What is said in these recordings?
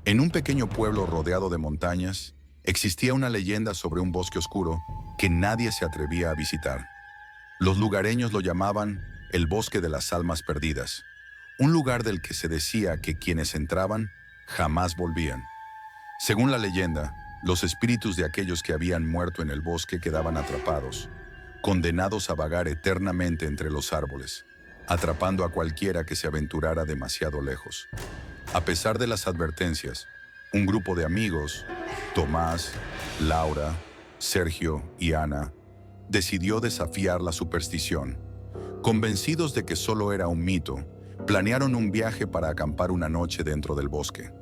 En un pequeño pueblo rodeado de montañas, existía una leyenda sobre un bosque oscuro que nadie se atrevía a visitar. Los lugareños lo llamaban el Bosque de las Almas Perdidas, un lugar del que se decía que quienes entraban jamás volvían. Según la leyenda, los espíritus de aquellos que habían muerto en el bosque quedaban atrapados, condenados a vagar eternamente entre los árboles, atrapando a cualquiera que se aventurara demasiado lejos. A pesar de las advertencias, un grupo de amigos, Tomás, Laura, Sergio y Ana, decidió desafiar la superstición. Convencidos de que solo era un mito, planearon un viaje para acampar una noche dentro del bosque.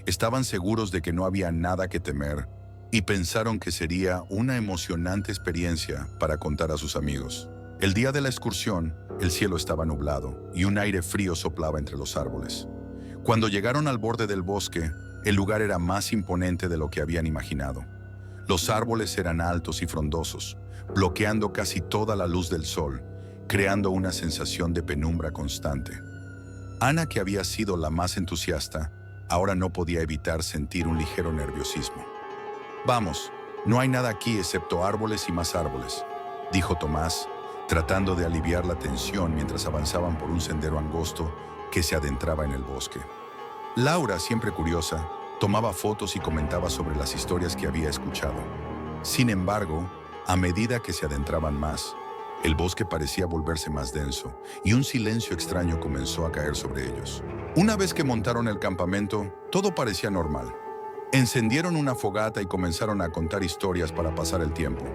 Estaban seguros de que no había nada que temer y pensaron que sería una emocionante experiencia para contar a sus amigos. El día de la excursión, el cielo estaba nublado y un aire frío soplaba entre los árboles. Cuando llegaron al borde del bosque, el lugar era más imponente de lo que habían imaginado. Los árboles eran altos y frondosos, bloqueando casi toda la luz del sol, creando una sensación de penumbra constante. Ana, que había sido la más entusiasta, ahora no podía evitar sentir un ligero nerviosismo. «Vamos, no hay nada aquí excepto árboles y más árboles», dijo Tomás, tratando de aliviar la tensión mientras avanzaban por un sendero angosto que se adentraba en el bosque. Laura, siempre curiosa, tomaba fotos y comentaba sobre las historias que había escuchado. Sin embargo, a medida que se adentraban más, el bosque parecía volverse más denso y un silencio extraño comenzó a caer sobre ellos. Una vez que montaron el campamento, todo parecía normal. Encendieron una fogata y comenzaron a contar historias para pasar el tiempo.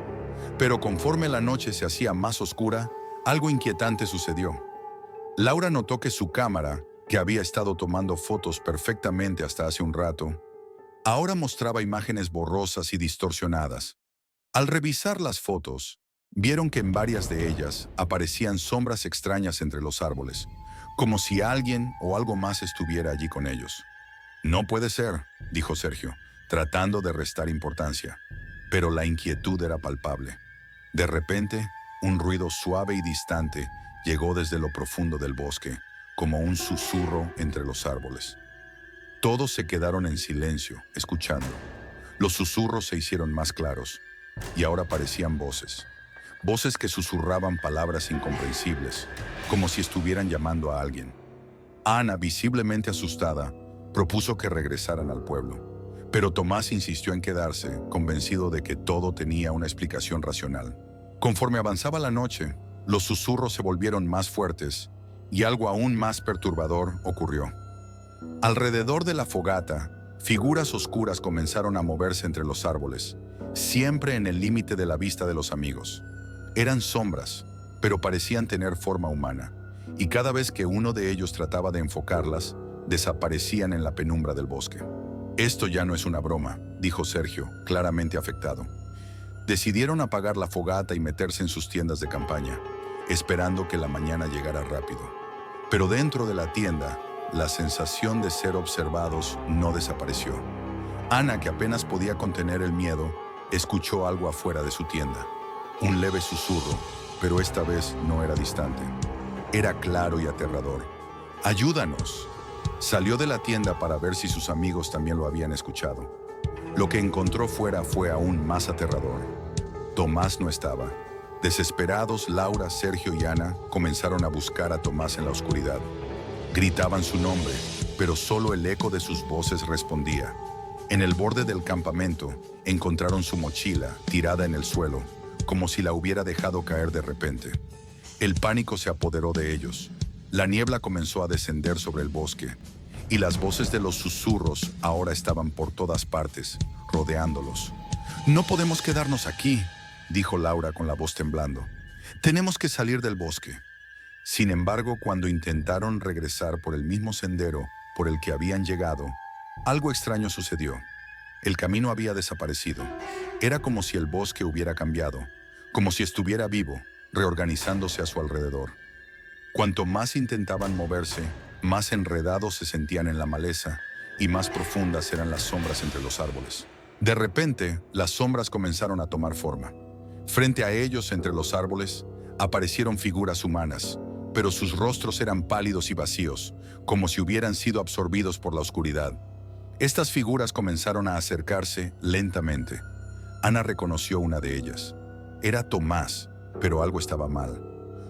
Pero conforme la noche se hacía más oscura, algo inquietante sucedió. Laura notó que su cámara, que había estado tomando fotos perfectamente hasta hace un rato, ahora mostraba imágenes borrosas y distorsionadas. Al revisar las fotos, vieron que en varias de ellas aparecían sombras extrañas entre los árboles, como si alguien o algo más estuviera allí con ellos. «No puede ser», dijo Sergio, tratando de restar importancia, pero la inquietud era palpable. De repente, un ruido suave y distante llegó desde lo profundo del bosque, como un susurro entre los árboles. Todos se quedaron en silencio, escuchando. Los susurros se hicieron más claros, y ahora parecían voces. Voces que susurraban palabras incomprensibles, como si estuvieran llamando a alguien. Ana, visiblemente asustada, propuso que regresaran al pueblo, pero Tomás insistió en quedarse, convencido de que todo tenía una explicación racional. Conforme avanzaba la noche, los susurros se volvieron más fuertes y algo aún más perturbador ocurrió. Alrededor de la fogata, figuras oscuras comenzaron a moverse entre los árboles, siempre en el límite de la vista de los amigos. Eran sombras, pero parecían tener forma humana, y cada vez que uno de ellos trataba de enfocarlas, desaparecían en la penumbra del bosque. «Esto ya no es una broma», dijo Sergio, claramente afectado. Decidieron apagar la fogata y meterse en sus tiendas de campaña, esperando que la mañana llegara rápido. Pero dentro de la tienda, la sensación de ser observados no desapareció. Ana, que apenas podía contener el miedo, escuchó algo afuera de su tienda. Un leve susurro, pero esta vez no era distante. Era claro y aterrador. «¡Ayúdanos!». Salió de la tienda para ver si sus amigos también lo habían escuchado. Lo que encontró fuera fue aún más aterrador. Tomás no estaba. Desesperados, Laura, Sergio y Ana comenzaron a buscar a Tomás en la oscuridad. Gritaban su nombre, pero solo el eco de sus voces respondía. En el borde del campamento, encontraron su mochila tirada en el suelo, como si la hubiera dejado caer de repente. El pánico se apoderó de ellos. La niebla comenzó a descender sobre el bosque, y las voces de los susurros ahora estaban por todas partes, rodeándolos. «No podemos quedarnos aquí», dijo Laura con la voz temblando. «Tenemos que salir del bosque». Sin embargo, cuando intentaron regresar por el mismo sendero por el que habían llegado, algo extraño sucedió. El camino había desaparecido. Era como si el bosque hubiera cambiado, como si estuviera vivo, reorganizándose a su alrededor. Cuanto más intentaban moverse, más enredados se sentían en la maleza y más profundas eran las sombras entre los árboles. De repente, las sombras comenzaron a tomar forma. Frente a ellos, entre los árboles, aparecieron figuras humanas, pero sus rostros eran pálidos y vacíos, como si hubieran sido absorbidos por la oscuridad. Estas figuras comenzaron a acercarse lentamente. Ana reconoció una de ellas. Era Tomás, pero algo estaba mal.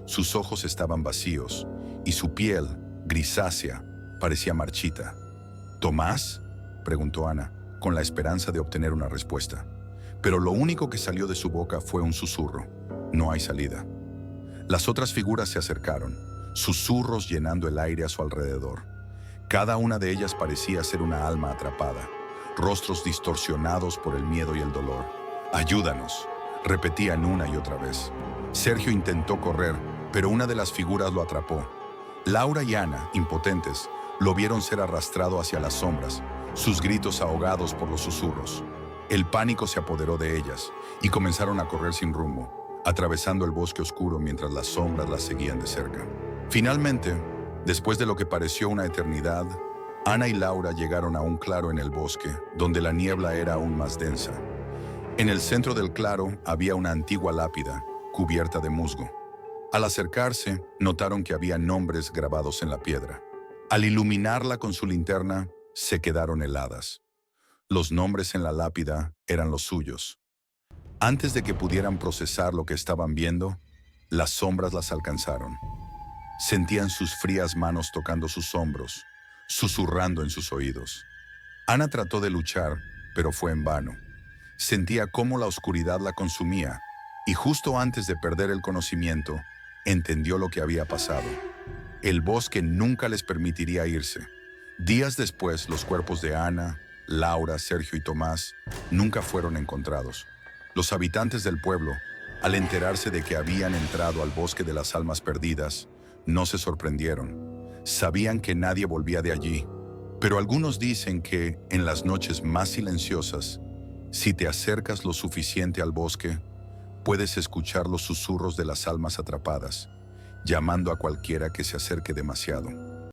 Sus ojos estaban vacíos y su piel, grisácea, parecía marchita. ¿Tomás?, preguntó Ana, con la esperanza de obtener una respuesta. Pero lo único que salió de su boca fue un susurro. No hay salida. Las otras figuras se acercaron, susurros llenando el aire a su alrededor. Cada una de ellas parecía ser una alma atrapada, rostros distorsionados por el miedo y el dolor. «Ayúdanos», repetían una y otra vez. Sergio intentó correr, pero una de las figuras lo atrapó. Laura y Ana, impotentes, lo vieron ser arrastrado hacia las sombras, sus gritos ahogados por los susurros. El pánico se apoderó de ellas y comenzaron a correr sin rumbo, atravesando el bosque oscuro mientras las sombras las seguían de cerca. Finalmente, después de lo que pareció una eternidad, Ana y Laura llegaron a un claro en el bosque, donde la niebla era aún más densa. En el centro del claro había una antigua lápida, cubierta de musgo. Al acercarse, notaron que había nombres grabados en la piedra. Al iluminarla con su linterna, se quedaron heladas. Los nombres en la lápida eran los suyos. Antes de que pudieran procesar lo que estaban viendo, las sombras las alcanzaron. Sentían sus frías manos tocando sus hombros, susurrando en sus oídos. Ana trató de luchar, pero fue en vano. Sentía cómo la oscuridad la consumía, y justo antes de perder el conocimiento, entendió lo que había pasado. El bosque nunca les permitiría irse. Días después, los cuerpos de Ana, Laura, Sergio y Tomás nunca fueron encontrados. Los habitantes del pueblo, al enterarse de que habían entrado al bosque de las almas perdidas, no se sorprendieron. Sabían que nadie volvía de allí, pero algunos dicen que, en las noches más silenciosas, si te acercas lo suficiente al bosque, puedes escuchar los susurros de las almas atrapadas, llamando a cualquiera que se acerque demasiado.